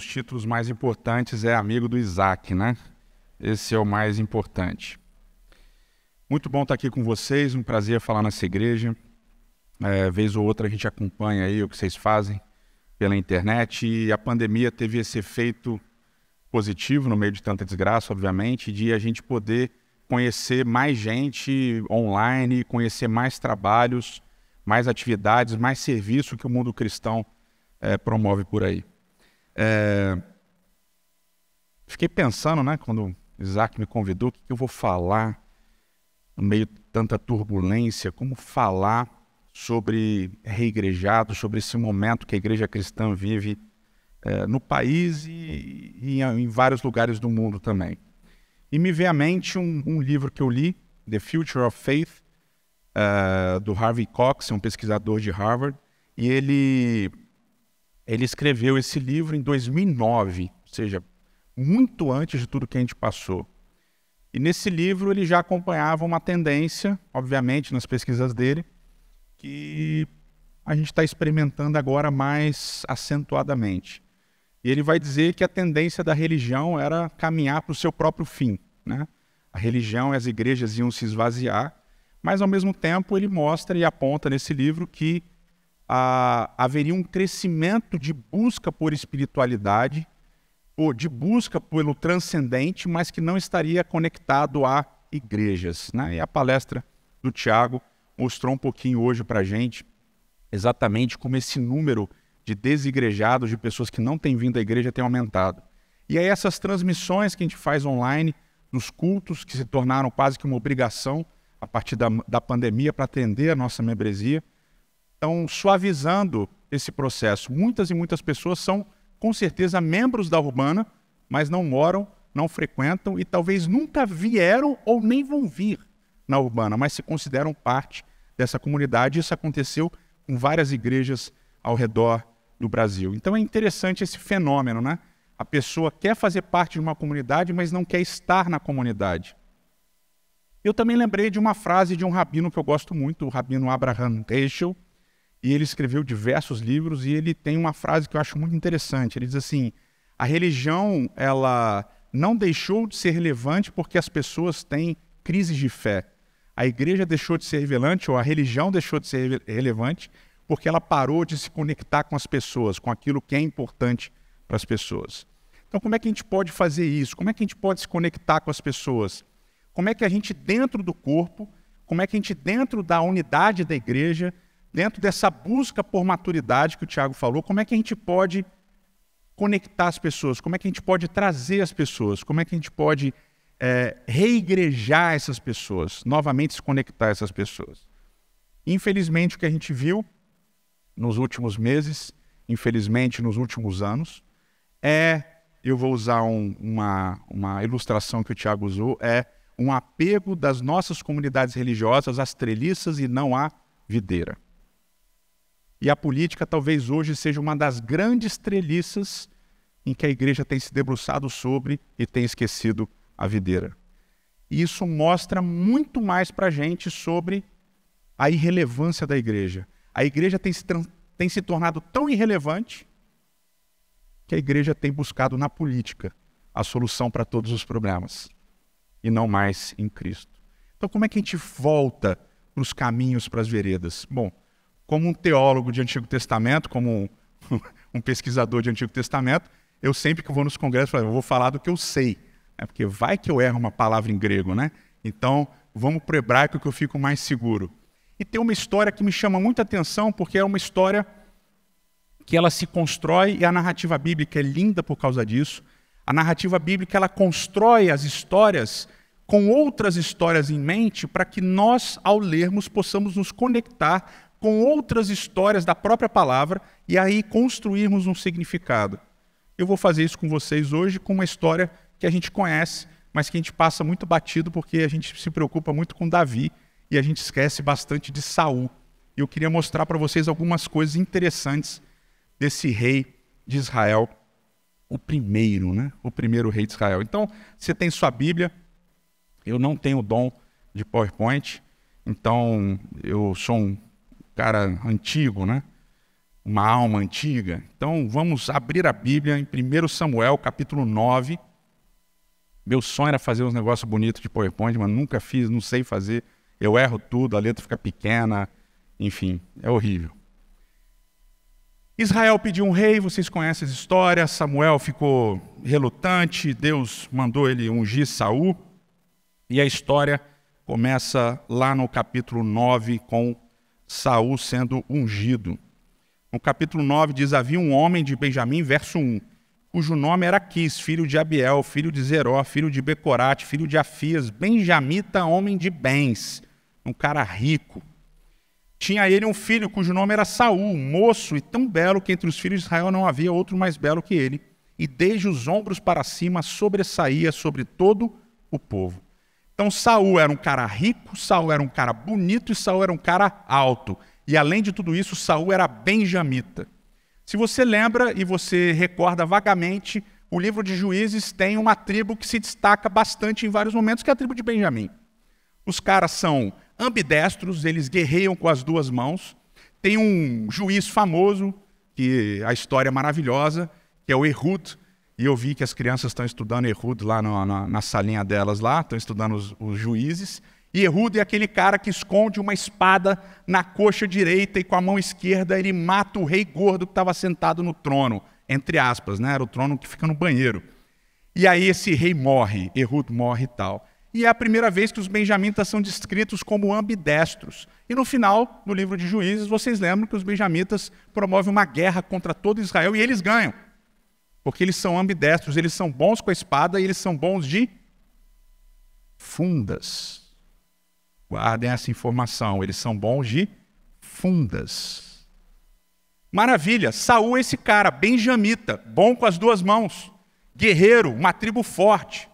dos títulos mais importantes é amigo do Isaac, né? Esse é o mais importante. Muito bom estar aqui com vocês, um prazer falar nessa igreja. Vez ou outra a gente acompanha aí o que vocês fazem pela internet, e a pandemia teve esse efeito positivo no meio de tanta desgraça, obviamente, de a gente poder conhecer mais gente online, conhecer mais trabalhos, mais atividades, mais serviço que o mundo cristão promove por aí. Fiquei pensando, né, quando o Isaac me convidou, o que eu vou falar no meio de tanta turbulência, como falar sobre reigrejado, sobre esse momento que a igreja cristã vive no país e em vários lugares do mundo também. E me veio à mente um livro que eu li, The Future of Faith, do Harvey Cox, um pesquisador de Harvard, e ele escreveu esse livro em 2009, ou seja, muito antes de tudo que a gente passou. E nesse livro ele já acompanhava uma tendência, obviamente, nas pesquisas dele, que a gente está experimentando agora mais acentuadamente. E ele vai dizer que a tendência da religião era caminhar para o seu próprio fim, né? A religião e as igrejas iam se esvaziar, mas ao mesmo tempo ele mostra e aponta nesse livro que haveria um crescimento de busca por espiritualidade, ou de busca pelo transcendente, mas que não estaria conectado a igrejas, né? E a palestra do Tiago mostrou um pouquinho hoje para a gente exatamente como esse número de desigrejados, de pessoas que não têm vindo à igreja, tem aumentado. E aí essas transmissões que a gente faz online, dos cultos que se tornaram quase que uma obrigação a partir da pandemia para atender a nossa membresia, estão suavizando esse processo. Muitas e muitas pessoas são, com certeza, membros da Urbana, mas não moram, não frequentam e talvez nunca vieram ou nem vão vir na Urbana, mas se consideram parte dessa comunidade. Isso aconteceu com várias igrejas ao redor do Brasil. Então é interessante esse fenômeno, né? A pessoa quer fazer parte de uma comunidade, mas não quer estar na comunidade. Eu também lembrei de uma frase de um rabino que eu gosto muito, o rabino Abraham Heschel, e ele escreveu diversos livros, e ele tem uma frase que eu acho muito interessante. Ele diz assim: a religião, ela não deixou de ser relevante porque as pessoas têm crises de fé. A igreja deixou de ser relevante, ou a religião deixou de ser relevante, porque ela parou de se conectar com as pessoas, com aquilo que é importante para as pessoas. Então, como é que a gente pode fazer isso? Como é que a gente pode se conectar com as pessoas? Como é que a gente, dentro do corpo, como é que a gente, dentro da unidade da igreja, dentro dessa busca por maturidade que o Tiago falou, como é que a gente pode conectar as pessoas? Como é que a gente pode trazer as pessoas? Como é que a gente pode reigrejar essas pessoas, novamente se conectar a essas pessoas? Infelizmente, o que a gente viu nos últimos meses, infelizmente nos últimos anos, eu vou usar uma ilustração que o Tiago usou, um apego das nossas comunidades religiosas às treliças e não à videira. E a política talvez hoje seja uma das grandes treliças em que a igreja tem se debruçado sobre e tem esquecido a videira. E isso mostra muito mais para a gente sobre a irrelevância da igreja. A igreja tem se tornado tão irrelevante que a igreja tem buscado na política a solução para todos os problemas, e não mais em Cristo. Então, como é que a gente volta para os caminhos, para as veredas? Bom, como um teólogo de Antigo Testamento, como um pesquisador de Antigo Testamento, eu sempre que vou nos congressos, eu vou falar do que eu sei, né? Porque vai que eu erro uma palavra em grego, né? Então, vamos para o hebraico que eu fico mais seguro. E tem uma história que me chama muita atenção, porque é uma história que ela se constrói, e a narrativa bíblica é linda por causa disso. A narrativa bíblica, ela constrói as histórias com outras histórias em mente, para que nós, ao lermos, possamos nos conectar com outras histórias da própria palavra e aí construirmos um significado. Eu vou fazer isso com vocês hoje com uma história que a gente conhece, mas que a gente passa muito batido porque a gente se preocupa muito com Davi e a gente esquece bastante de Saul. E eu queria mostrar para vocês algumas coisas interessantes desse rei de Israel, o primeiro, né? O primeiro rei de Israel. Então, você tem sua Bíblia, eu não tenho o dom de PowerPoint, então eu sou um cara antigo, né? uma alma antiga? Então vamos abrir a Bíblia em 1 Samuel, capítulo 9. Meu sonho era fazer uns negócios bonitos de PowerPoint, mas nunca fiz, não sei fazer. Eu erro tudo, a letra fica pequena, enfim, é horrível. Israel pediu um rei, vocês conhecem essa história. Samuel ficou relutante, Deus mandou ele ungir Saul. E a história começa lá no capítulo 9, com Saul sendo ungido. No capítulo 9 diz: havia um homem de Benjamim, verso 1, cujo nome era Quis, filho de Abiel, filho de Zeró, filho de Becorate, filho de Afias, benjamita, homem de bens, um cara rico. Tinha ele um filho cujo nome era Saul, moço e tão belo que entre os filhos de Israel não havia outro mais belo que ele. E desde os ombros para cima sobressaía sobre todo o povo. Então Saul era um cara rico, Saul era um cara bonito e Saul era um cara alto. E além de tudo isso, Saul era benjamita. Se você lembra e você recorda vagamente, o livro de Juízes tem uma tribo que se destaca bastante em vários momentos, que é a tribo de Benjamim. Os caras são ambidestros, eles guerreiam com as duas mãos. Tem um juiz famoso, que a história é maravilhosa, que é o Ehud. E eu vi que as crianças estão estudando Ehud lá na salinha delas lá, estão estudando os juízes. E Ehud é aquele cara que esconde uma espada na coxa direita e com a mão esquerda ele mata o rei gordo que estava sentado no trono, entre aspas, né? Era o trono que fica no banheiro. E aí esse rei morre, Ehud morre e tal. E é a primeira vez que os benjamitas são descritos como ambidestros. E no final, no livro de Juízes, vocês lembram que os benjamitas promovem uma guerra contra todo Israel e eles ganham. Porque eles são ambidestros, eles são bons com a espada e eles são bons de fundas. Guardem essa informação, eles são bons de fundas. Maravilha, Saul é esse cara, benjamita, bom com as duas mãos, guerreiro, uma tribo forte.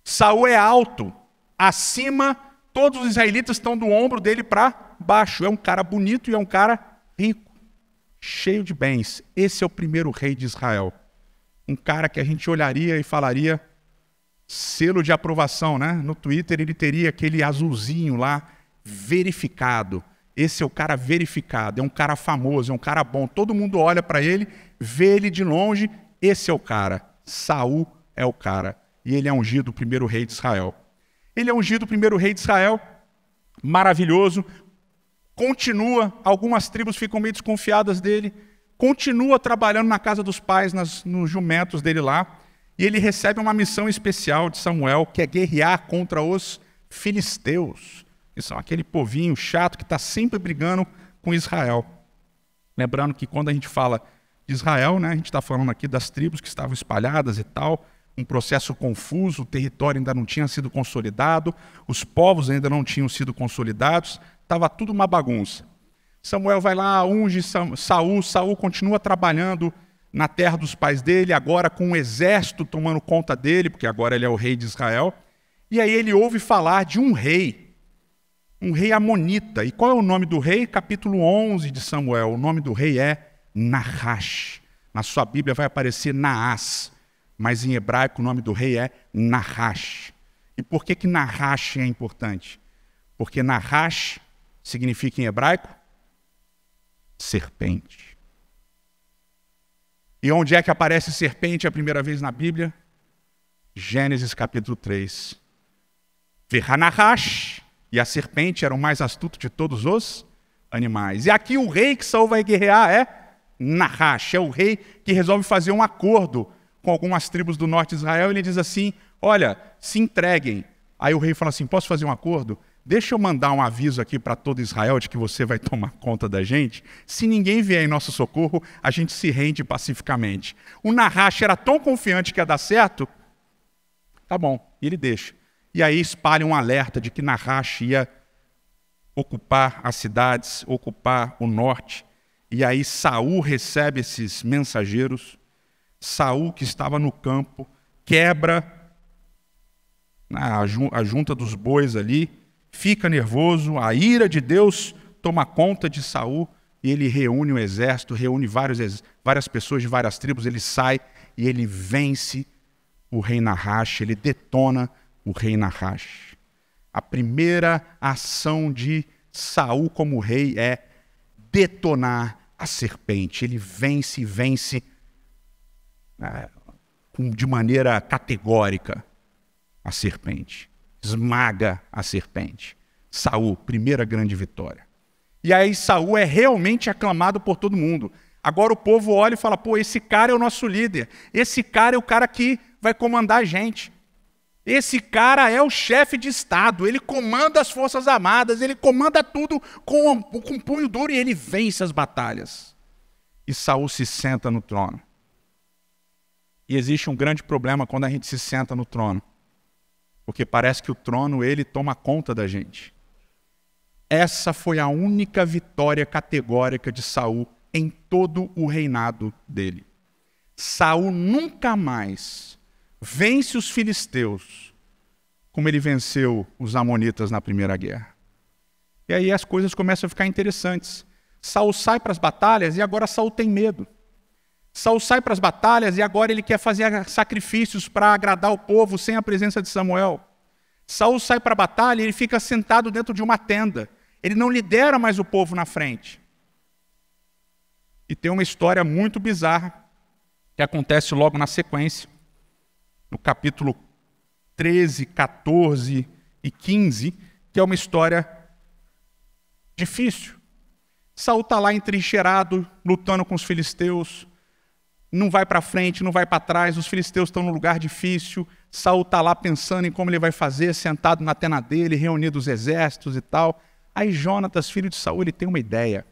Saul é alto, acima, todos os israelitas estão do ombro dele para baixo. É um cara bonito e é um cara rico, cheio de bens. Esse é o primeiro rei de Israel. Um cara que a gente olharia e falaria, selo de aprovação, né? No Twitter ele teria aquele azulzinho lá, verificado. Esse é o cara verificado, é um cara famoso, é um cara bom. Todo mundo olha para ele, vê ele de longe, esse é o cara. Saul é o cara. E ele é ungido o primeiro rei de Israel. Ele é ungido o primeiro rei de Israel, maravilhoso, continua, algumas tribos ficam meio desconfiadas dele, continua trabalhando na casa dos pais, nos jumentos dele lá, e ele recebe uma missão especial de Samuel, que é guerrear contra os filisteus, que são aquele povinho chato que está sempre brigando com Israel. Lembrando que quando a gente fala de Israel, né, a gente está falando aqui das tribos que estavam espalhadas e tal, um processo confuso, o território ainda não tinha sido consolidado, os povos ainda não tinham sido consolidados, estava tudo uma bagunça. Samuel vai lá, unge Saul, Saul continua trabalhando na terra dos pais dele, agora com um exército tomando conta dele, porque agora ele é o rei de Israel, e aí ele ouve falar de um rei amonita. E qual é o nome do rei? Capítulo 11 de Samuel, o nome do rei é Nahash. Na sua Bíblia vai aparecer Naás, mas em hebraico o nome do rei é Nahash. E por que Nahash é importante? Porque Nahash significa em hebraico serpente. E onde é que aparece serpente a primeira vez na Bíblia? Gênesis capítulo 3. Verhanahash, e a serpente era o mais astuto de todos os animais. E aqui o rei que Saul vai guerrear é Nahash, é o rei que resolve fazer um acordo com algumas tribos do norte de Israel. Ele diz assim, olha, se entreguem. Aí o rei fala assim, posso fazer um acordo? Deixa eu mandar um aviso aqui para todo Israel de que você vai tomar conta da gente. Se ninguém vier em nosso socorro, a gente se rende pacificamente. O Nahash era tão confiante que ia dar certo, tá bom, e ele deixa. E aí espalha um alerta de que Nahash ia ocupar as cidades, ocupar o norte. E aí Saul recebe esses mensageiros. Saul, que estava no campo, quebra a junta dos bois ali, fica nervoso, a ira de Deus toma conta de Saul e ele reúne o exército, reúne várias pessoas de várias tribos, ele sai e ele vence o rei Nahash, ele detona o rei Nahash. A primeira ação de Saul como rei é detonar, a serpente. Ele vence e vence de maneira categórica a serpente. Esmaga a serpente. Saul, primeira grande vitória. E aí Saul é realmente aclamado por todo mundo. Agora o povo olha e fala, pô, esse cara é o nosso líder. Esse cara é o cara que vai comandar a gente. Esse cara é o chefe de Estado. Ele comanda as Forças Armadas. Ele comanda tudo com punho duro e ele vence as batalhas. E Saul se senta no trono. E existe um grande problema quando a gente se senta no trono. Porque parece que o trono, ele toma conta da gente. Essa foi a única vitória categórica de Saul em todo o reinado dele. Saul nunca mais vence os filisteus como ele venceu os amonitas na primeira guerra. E aí as coisas começam a ficar interessantes. Saul sai para as batalhas e agora Saul tem medo. Saul sai para as batalhas e agora ele quer fazer sacrifícios para agradar o povo sem a presença de Samuel. Saul sai para a batalha e ele fica sentado dentro de uma tenda. Ele não lidera mais o povo na frente. E tem uma história muito bizarra que acontece logo na sequência. No capítulo 13, 14 e 15, que é uma história difícil. Saul está lá entrincheirado, lutando com os filisteus. Não vai para frente, não vai para trás. Os filisteus estão num lugar difícil. Saul está lá pensando em como ele vai fazer, sentado na tenda dele, reunindo os exércitos e tal. Aí Jonatas, filho de Saul, ele tem uma ideia.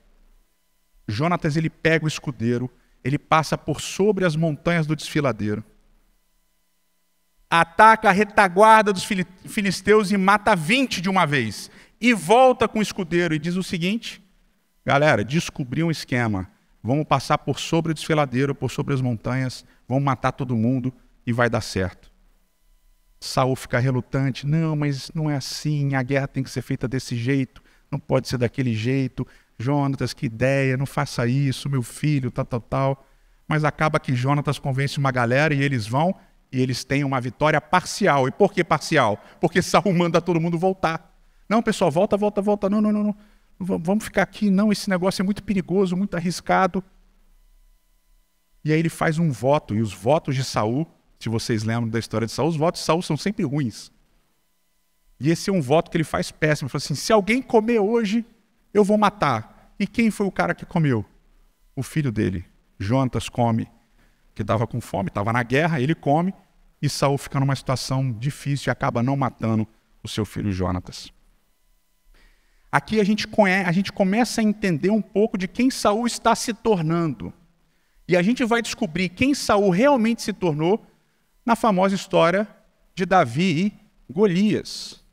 Jonatas, ele pega o escudeiro, ele passa por sobre as montanhas do desfiladeiro, ataca a retaguarda dos filisteus e mata 20 de uma vez. E volta com o escudeiro e diz o seguinte, galera, descobri um esquema. Vamos passar por sobre o desfiladeiro, por sobre as montanhas, vamos matar todo mundo e vai dar certo. Saul fica relutante, não, mas não é assim, a guerra tem que ser feita desse jeito, não pode ser daquele jeito. Jonatas, que ideia, não faça isso, meu filho, tal. Mas acaba que Jonatas convence uma galera e eles vão e eles têm uma vitória parcial. E por que parcial? Porque Saul manda todo mundo voltar. Não, pessoal, volta. Não. Vamos ficar aqui, não, esse negócio é muito perigoso, muito arriscado. E aí ele faz um voto, e os votos de Saul, se vocês lembram da história de Saul, os votos de Saul são sempre ruins. E esse é um voto que ele faz péssimo. Ele fala assim, se alguém comer hoje, eu vou matar. E quem foi o cara que comeu? O filho dele. Jonatas come, que estava com fome, estava na guerra, ele come, e Saul fica numa situação difícil e acaba não matando o seu filho Jonatas. Aqui a gente começa a entender um pouco de quem Saul está se tornando. E a gente vai descobrir quem Saul realmente se tornou na famosa história de Davi e Golias.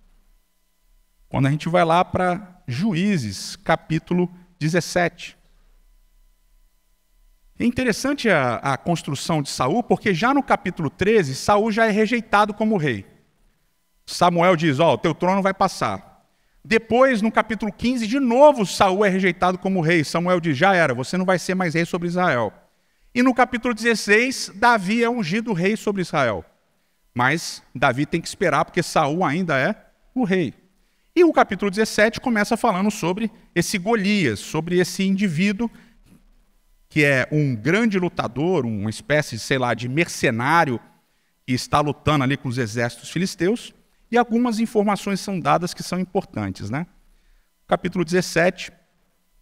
Quando a gente vai lá para Juízes, capítulo 17. É interessante a construção de Saul, porque já no capítulo 13, Saul já é rejeitado como rei. Samuel diz, o teu trono vai passar. Depois, no capítulo 15, de novo, Saul é rejeitado como rei. Samuel diz, já era, você não vai ser mais rei sobre Israel. E no capítulo 16, Davi é ungido rei sobre Israel. Mas Davi tem que esperar, porque Saul ainda é o rei. E o capítulo 17 começa falando sobre esse Golias, sobre esse indivíduo que é um grande lutador, uma espécie, de mercenário que está lutando ali com os exércitos filisteus. E algumas informações são dadas que são importantes, né? Capítulo 17,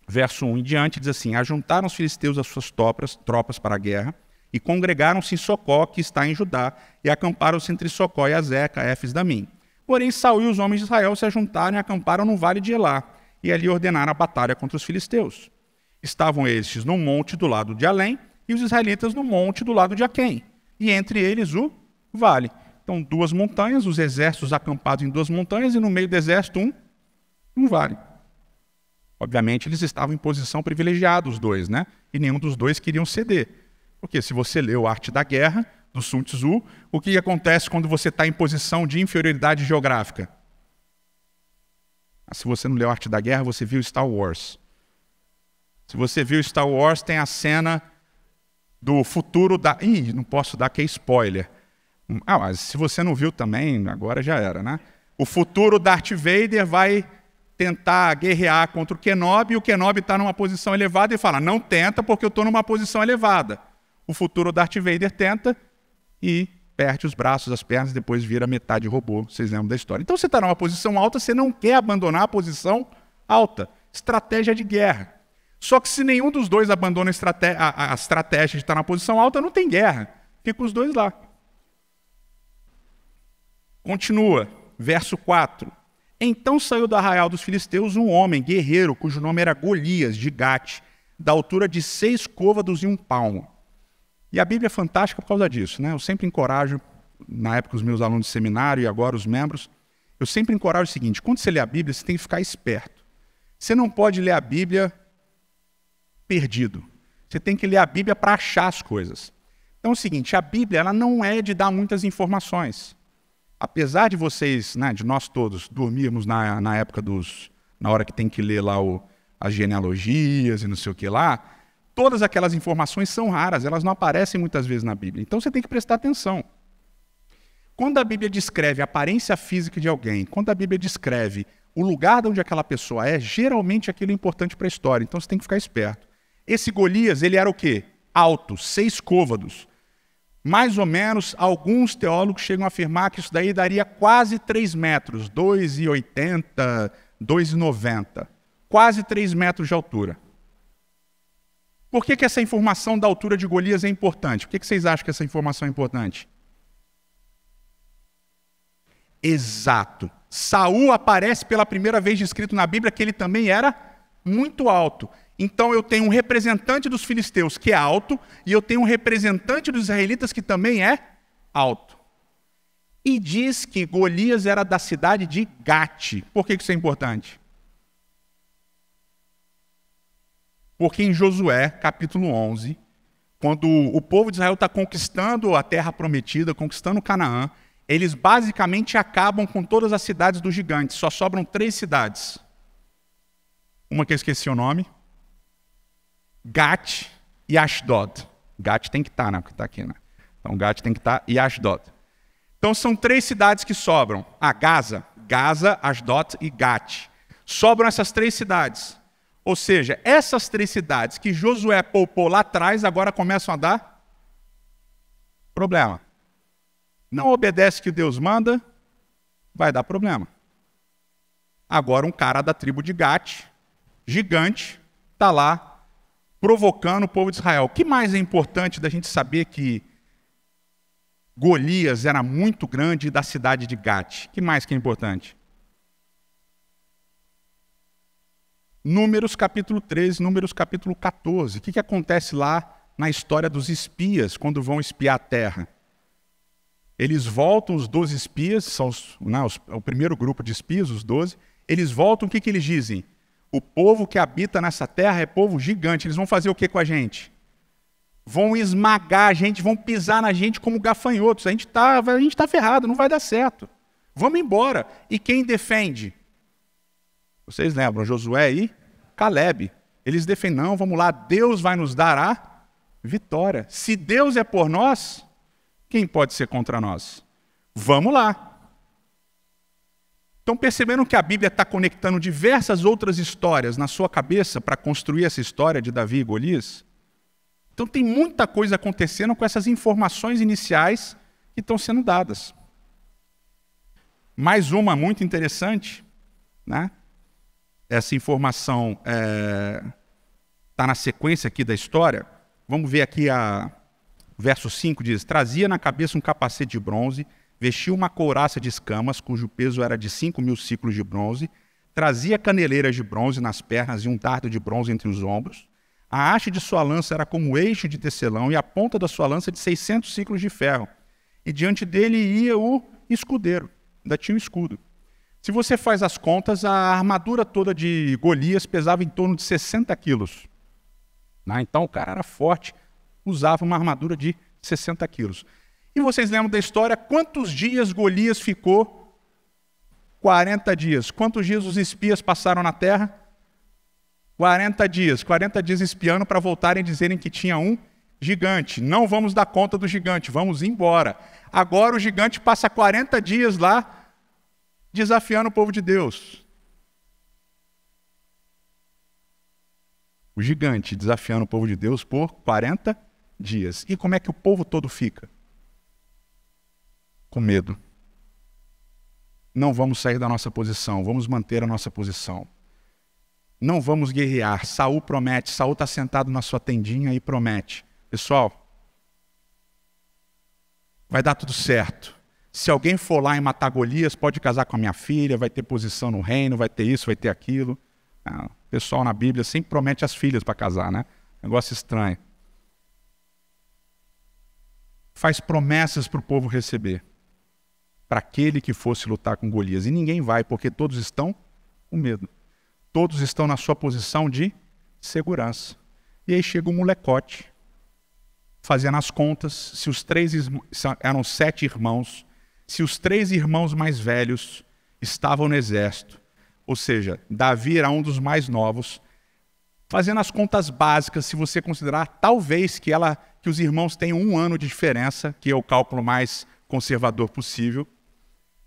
verso 1 em diante, diz assim, ajuntaram os filisteus as suas tropas para a guerra e congregaram-se em Socó, que está em Judá, e acamparam-se entre Socó e Azeca, Éfes Damim. Porém, Saul e os homens de Israel se ajuntaram e acamparam no vale de Elá, e ali ordenaram a batalha contra os filisteus. Estavam estes no monte do lado de Além, e os israelitas no monte do lado de Aquém, e entre eles o vale. Então, duas montanhas, os exércitos acampados em duas montanhas, e no meio do exército um vale. Obviamente, eles estavam em posição privilegiada, os dois, né? E nenhum dos dois queriam ceder. Porque se você leu Arte da Guerra, do Sun Tzu, o que acontece quando você está em posição de inferioridade geográfica? Se você não leu Arte da Guerra, você viu Star Wars. Se você viu Star Wars, tem a cena do futuro da... Ih, não posso dar, que é spoiler. Mas se você não viu também, agora já era, né? O futuro Darth Vader vai tentar guerrear contra o Kenobi, e o Kenobi está numa posição elevada e fala, não tenta porque eu estou numa posição elevada. O futuro Darth Vader tenta e perde os braços, as pernas, e depois vira metade robô. Vocês lembram da história. Então você está numa posição alta, você não quer abandonar a posição alta. Estratégia de guerra. Só que se nenhum dos dois abandona a estratégia de estar na posição alta, não tem guerra. Fica os dois lá. Continua, verso 4. Então saiu do arraial dos filisteus um homem guerreiro, cujo nome era Golias, de Gate, da altura de 6 côvados e 1 palmo. E a Bíblia é fantástica por causa disso, né? Eu sempre encorajo, na época os meus alunos de seminário e agora os membros, eu sempre encorajo o seguinte, quando você lê a Bíblia, você tem que ficar esperto. Você não pode ler a Bíblia perdido. Você tem que ler a Bíblia para achar as coisas. Então é o seguinte, a Bíblia ela não é de dar muitas informações. Apesar de vocês, né, de nós todos, dormirmos na época na hora que tem que ler lá as genealogias e não sei o que lá, todas aquelas informações são raras, elas não aparecem muitas vezes na Bíblia. Então você tem que prestar atenção. Quando a Bíblia descreve a aparência física de alguém, quando a Bíblia descreve o lugar de onde aquela pessoa é, geralmente aquilo é importante para a história, então você tem que ficar esperto. Esse Golias, ele era o quê? Alto, 6 côvados. Mais ou menos, alguns teólogos chegam a afirmar que isso daí daria quase 3 metros, 2,80, 2,90. Quase 3 metros de altura. Por que essa informação da altura de Golias é importante? Por que vocês acham que essa informação é importante? Exato. Saul aparece pela primeira vez descrito na Bíblia que ele também era muito alto. Então eu tenho um representante dos filisteus que é alto e eu tenho um representante dos israelitas que também é alto. E diz que Golias era da cidade de Gate. Por que isso é importante? Porque em Josué, capítulo 11, quando o povo de Israel está conquistando a terra prometida, conquistando Canaã, eles basicamente acabam com todas as cidades dos gigantes. Só sobram 3 cidades. Uma que eu esqueci o nome. Gat e Ashdod. Gat tem que estar, né? Porque está aqui, né? Então Gat tem que estar e Ashdod. Então são 3 cidades que sobram. Gaza, Ashdod e Gat. Sobram essas 3 cidades. Ou seja, essas 3 cidades que Josué poupou lá atrás, agora começam a dar problema. Não obedece o que Deus manda, vai dar problema. Agora um cara da tribo de Gat, gigante, está lá provocando o povo de Israel. O que mais é importante da gente saber que Golias era muito grande da cidade de Gat? O que mais que é importante? Números capítulo 13, Números capítulo 14. O que acontece lá na história dos espias, quando vão espiar a terra? Eles voltam, os 12 espias, são o primeiro grupo de espias, os 12, eles voltam, o que eles dizem? O povo que habita nessa terra é povo gigante, eles vão fazer o que com a gente? Vão esmagar a gente, vão pisar na gente como gafanhotos, a gente tá ferrado, não vai dar certo. Vamos embora. E quem defende? Vocês lembram, Josué e Calebe. Eles defendem, não, vamos lá, Deus vai nos dar a vitória. Se Deus é por nós, quem pode ser contra nós? Vamos lá. Então, perceberam que a Bíblia está conectando diversas outras histórias na sua cabeça para construir essa história de Davi e Golias? Então, tem muita coisa acontecendo com essas informações iniciais que estão sendo dadas. Mais uma muito interessante, né? Essa informação está na sequência aqui da história. Vamos ver aqui verso 5 diz, trazia na cabeça um capacete de bronze, vestia uma couraça de escamas, cujo peso era de 5.000 ciclos de bronze, trazia caneleiras de bronze nas pernas e um dardo de bronze entre os ombros. A haste de sua lança era como eixo de tecelão e a ponta da sua lança de 600 ciclos de ferro. E diante dele ia o escudeiro, ainda tinha um escudo. Se você faz as contas, a armadura toda de Golias pesava em torno de 60 quilos. Então o cara era forte, usava uma armadura de 60 quilos. E vocês lembram da história? Quantos dias Golias ficou? 40 dias. Quantos dias os espias passaram na terra? 40 dias. 40 dias espiando para voltarem e dizerem que tinha um gigante. Não vamos dar conta do gigante, vamos embora. Agora o gigante passa 40 dias lá desafiando o povo de Deus. o gigante, desafiando o povo de Deus por 40 dias. E como é que o povo todo fica? Com medo. Não vamos sair da nossa posição, vamos manter a nossa posição. Não vamos guerrear. Saul promete, Saul está sentado na sua tendinha e promete. Pessoal, vai dar tudo certo. Se alguém for lá e matar Golias, pode casar com a minha filha, vai ter posição no reino, vai ter isso, vai ter aquilo. O pessoal na Bíblia sempre promete as filhas para casar, né? Negócio estranho. Faz promessas para o povo receber. Para aquele que fosse lutar com Golias. E ninguém vai, porque todos estão com medo. Todos estão na sua posição de segurança. E aí chega um molecote, fazendo as contas, se os três eram 7 irmãos, se os 3 irmãos mais velhos estavam no exército, ou seja, Davi era um dos mais novos, fazendo as contas básicas, se você considerar talvez que os irmãos tenham 1 ano de diferença, que é o cálculo mais conservador possível,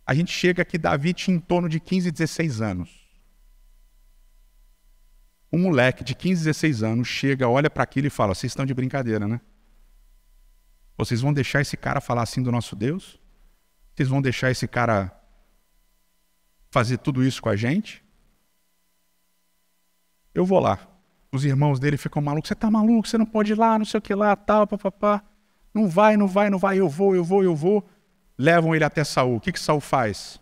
a gente chega que Davi tinha em torno de 15, 16 anos. Um moleque de 15, 16 anos chega, olha para aquilo e fala, vocês estão de brincadeira, né? Vocês vão deixar esse cara falar assim do nosso Deus? Vocês vão deixar esse cara fazer tudo isso com a gente? Eu vou lá. Os irmãos dele ficam malucos. Você tá maluco? Você não pode ir lá, não sei o que lá, tal, papapá. Não vai, não vai, não vai. Eu vou. Levam ele até Saul. O que Saul faz?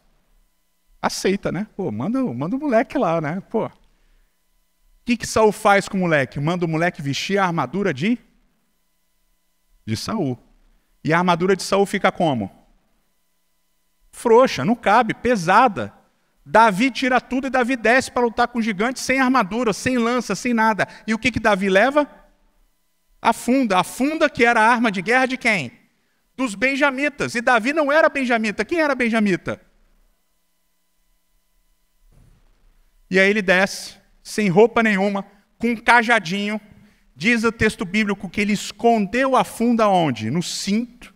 Aceita, né? Pô, manda o moleque lá, né? Pô. O que Saul faz com o moleque? Manda o moleque vestir a armadura de Saul. E a armadura de Saul fica como? Frouxa, não cabe, pesada. Davi tira tudo e Davi desce para lutar com o gigante sem armadura, sem lança, sem nada. E o que Davi leva? A funda. A funda que era a arma de guerra de quem? Dos benjamitas. E Davi não era benjamita. Quem era benjamita? E aí ele desce, sem roupa nenhuma, com um cajadinho. Diz o texto bíblico que ele escondeu a funda onde? No cinto.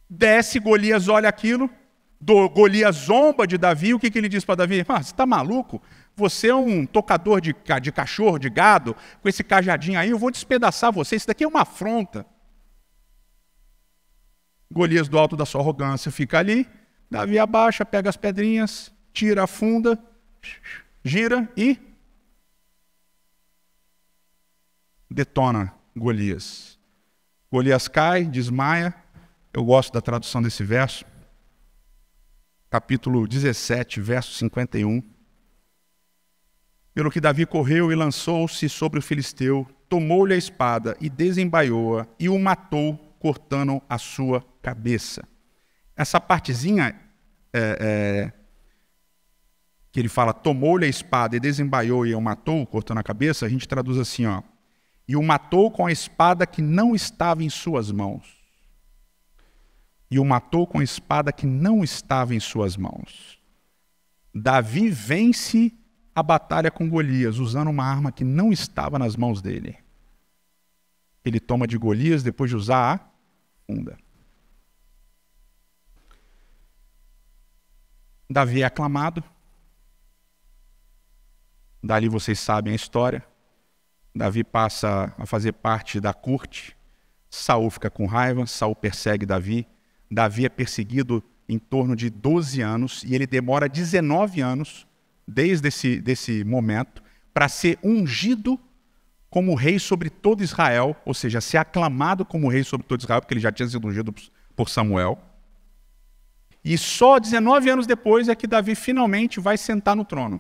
Desce, Golias olha aquilo. Golias zomba de Davi. O que ele diz para Davi? Você está maluco? Você é um tocador de cachorro, de gado, com esse cajadinho aí, eu vou despedaçar você. Isso daqui é uma afronta. Golias, do alto da sua arrogância, fica ali. Davi abaixa, pega as pedrinhas, tira a funda, gira e detona Golias. Golias cai, desmaia. Eu gosto da tradução desse verso. Capítulo 17, verso 51. Pelo que Davi correu e lançou-se sobre o filisteu, tomou-lhe a espada e desembaiou-a e o matou, cortando a sua cabeça. Essa partezinha que ele fala, tomou-lhe a espada e desembaiou e o matou, cortando a cabeça, a gente traduz assim, ó. E o matou com a espada que não estava em suas mãos. E o matou com a espada que não estava em suas mãos. Davi vence a batalha com Golias, usando uma arma que não estava nas mãos dele. Ele toma de Golias depois de usar a funda. Davi é aclamado. Dali vocês sabem a história. Davi passa a fazer parte da corte. Saul fica com raiva, Saul persegue Davi. Davi é perseguido em torno de 12 anos e ele demora 19 anos, desde esse momento, para ser ungido como rei sobre todo Israel, ou seja, ser aclamado como rei sobre todo Israel, porque ele já tinha sido ungido por Samuel. E só 19 anos depois é que Davi finalmente vai sentar no trono.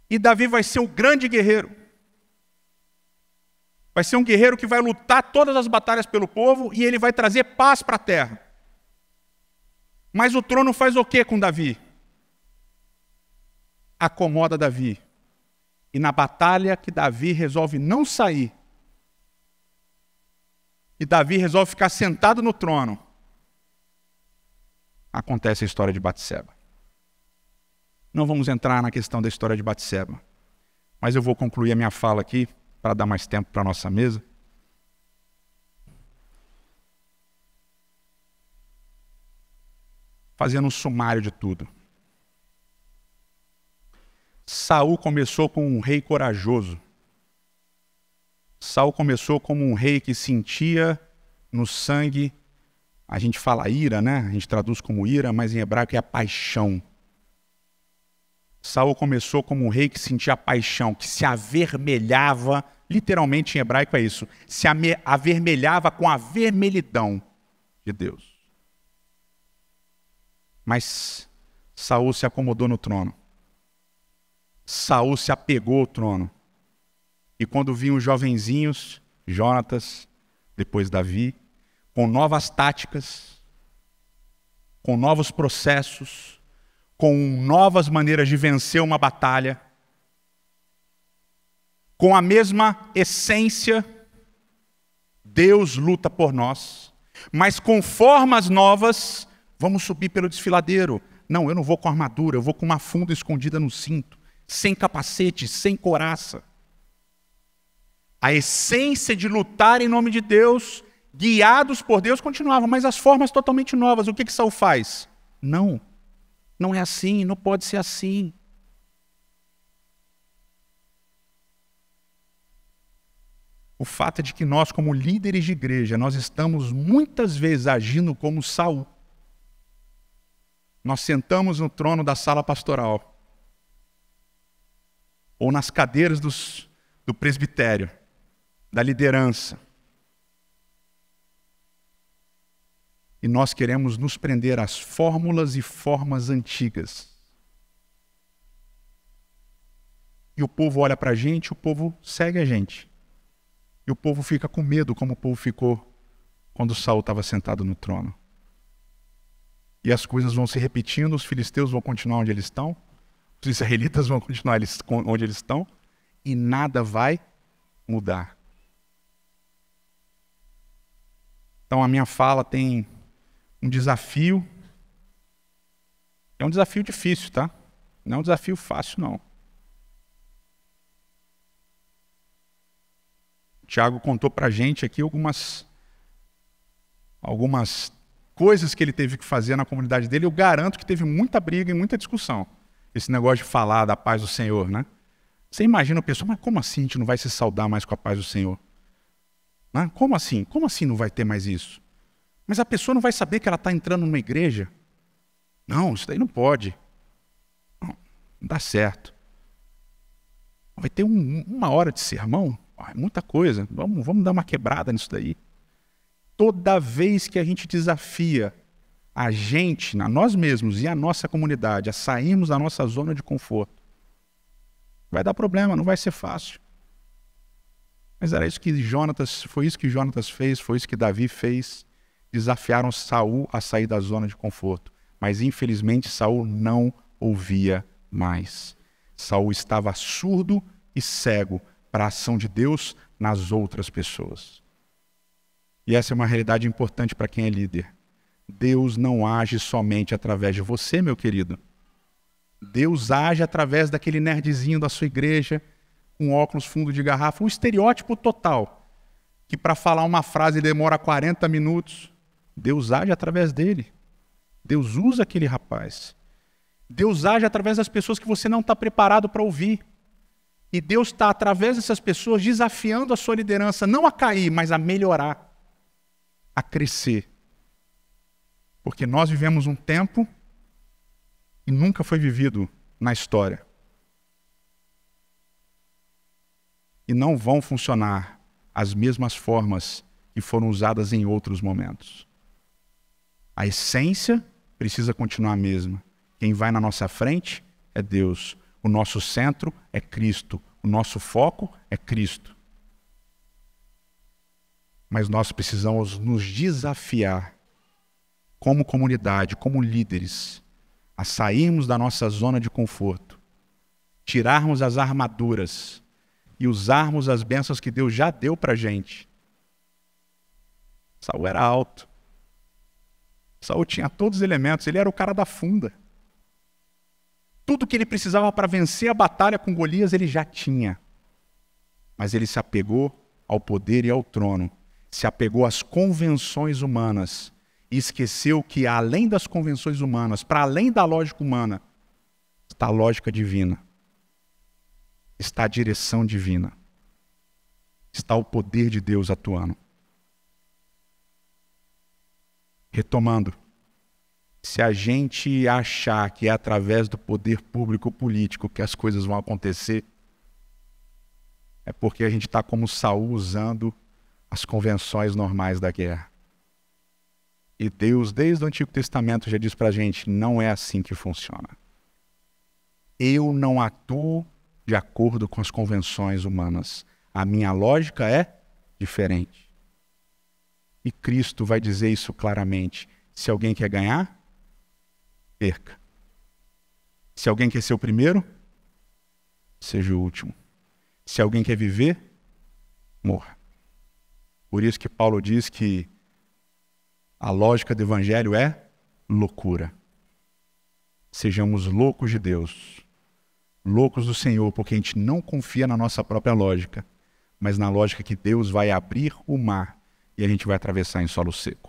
E Davi vai ser o grande guerreiro. Vai ser um guerreiro que vai lutar todas as batalhas pelo povo e ele vai trazer paz para a terra. Mas o trono faz o que com Davi? Acomoda Davi. E na batalha que Davi resolve não sair, e Davi resolve ficar sentado no trono, acontece a história de Batseba. Não vamos entrar na questão da história de Batseba, mas eu vou concluir a minha fala aqui, para dar mais tempo para a nossa mesa. Fazendo um sumário de tudo. Saul começou como um rei corajoso. Saul começou como um rei que sentia no sangue, a gente fala ira, né? A gente traduz como ira, mas em hebraico é a paixão. Saul começou como um rei que sentia a paixão, que se avermelhava, literalmente em hebraico é isso, se avermelhava com a vermelhidão de Deus. Mas Saul se acomodou no trono. Saul se apegou ao trono. E quando vinham os jovenzinhos, Jonatas, depois Davi, com novas táticas, com novos processos, com novas maneiras de vencer uma batalha, com a mesma essência, Deus luta por nós, mas com formas novas, vamos subir pelo desfiladeiro. Não, eu não vou com armadura, eu vou com uma funda escondida no cinto, sem capacete, sem couraça. A essência de lutar em nome de Deus, guiados por Deus, continuava, mas as formas totalmente novas. O que Saul faz? Não é assim, não pode ser assim. O fato é de que nós, como líderes de igreja, nós estamos muitas vezes agindo como Saul. Nós sentamos no trono da sala pastoral, ou nas cadeiras do presbitério, da liderança. E nós queremos nos prender às fórmulas e formas antigas. E o povo olha para a gente, o povo segue a gente. E o povo fica com medo, como o povo ficou quando Saul estava sentado no trono. E as coisas vão se repetindo, os filisteus vão continuar onde eles estão, os israelitas vão continuar onde eles estão, e nada vai mudar. Então a minha fala tem um desafio. É um desafio difícil, tá? Não é um desafio fácil, não. O Tiago contou pra gente aqui algumas coisas que ele teve que fazer na comunidade dele. Eu garanto que teve muita briga e muita discussão. Esse negócio de falar da paz do Senhor, né? Você imagina a pessoa, mas como assim a gente não vai se saudar mais com a paz do Senhor? Né? Como assim? Como assim não vai ter mais isso? Mas a pessoa não vai saber que ela está entrando numa igreja? Não, isso daí não pode. Não dá certo. Vai ter uma hora de sermão? É muita coisa. Vamos dar uma quebrada nisso daí. Toda vez que a gente desafia a gente, a nós mesmos e a nossa comunidade, a sairmos da nossa zona de conforto, vai dar problema, não vai ser fácil. Mas foi isso que Jonatas fez, foi isso que Davi fez. Desafiaram Saul a sair da zona de conforto. Mas infelizmente Saul não ouvia mais. Saul estava surdo e cego para a ação de Deus nas outras pessoas. E essa é uma realidade importante para quem é líder. Deus não age somente através de você, meu querido. Deus age através daquele nerdzinho da sua igreja, com óculos fundo de garrafa, um estereótipo total, que para falar uma frase demora 40 minutos. Deus age através dele. Deus usa aquele rapaz. Deus age através das pessoas que você não está preparado para ouvir. E Deus está, através dessas pessoas, desafiando a sua liderança, não a cair, mas a melhorar, a crescer. Porque nós vivemos um tempo e nunca foi vivido na história. E não vão funcionar as mesmas formas que foram usadas em outros momentos. A essência precisa continuar a mesma. Quem vai na nossa frente é Deus. O nosso centro é Cristo. O nosso foco é Cristo. Mas nós precisamos nos desafiar, como comunidade, como líderes, a sairmos da nossa zona de conforto, tirarmos as armaduras e usarmos as bênçãos que Deus já deu para a gente. Saul era alto. Saul tinha todos os elementos, ele era o cara da funda. Tudo que ele precisava para vencer a batalha com Golias, ele já tinha. Mas ele se apegou ao poder e ao trono, se apegou às convenções humanas e esqueceu que, além das convenções humanas, para além da lógica humana, está a lógica divina. está a direção divina. Está o poder de Deus atuando. Retomando, se a gente achar que é através do poder público político que as coisas vão acontecer, é porque a gente está como Saul usando as convenções normais da guerra. E Deus, desde o Antigo Testamento, já diz para a gente, não é assim que funciona. Eu não atuo de acordo com as convenções humanas. A minha lógica é diferente. E Cristo vai dizer isso claramente. Se alguém quer ganhar, perca. Se alguém quer ser o primeiro, seja o último. Se alguém quer viver, morra. Por isso que Paulo diz que a lógica do evangelho é loucura. Sejamos loucos de Deus, loucos do Senhor, porque a gente não confia na nossa própria lógica, mas na lógica que Deus vai abrir o mar e a gente vai atravessar em solo seco.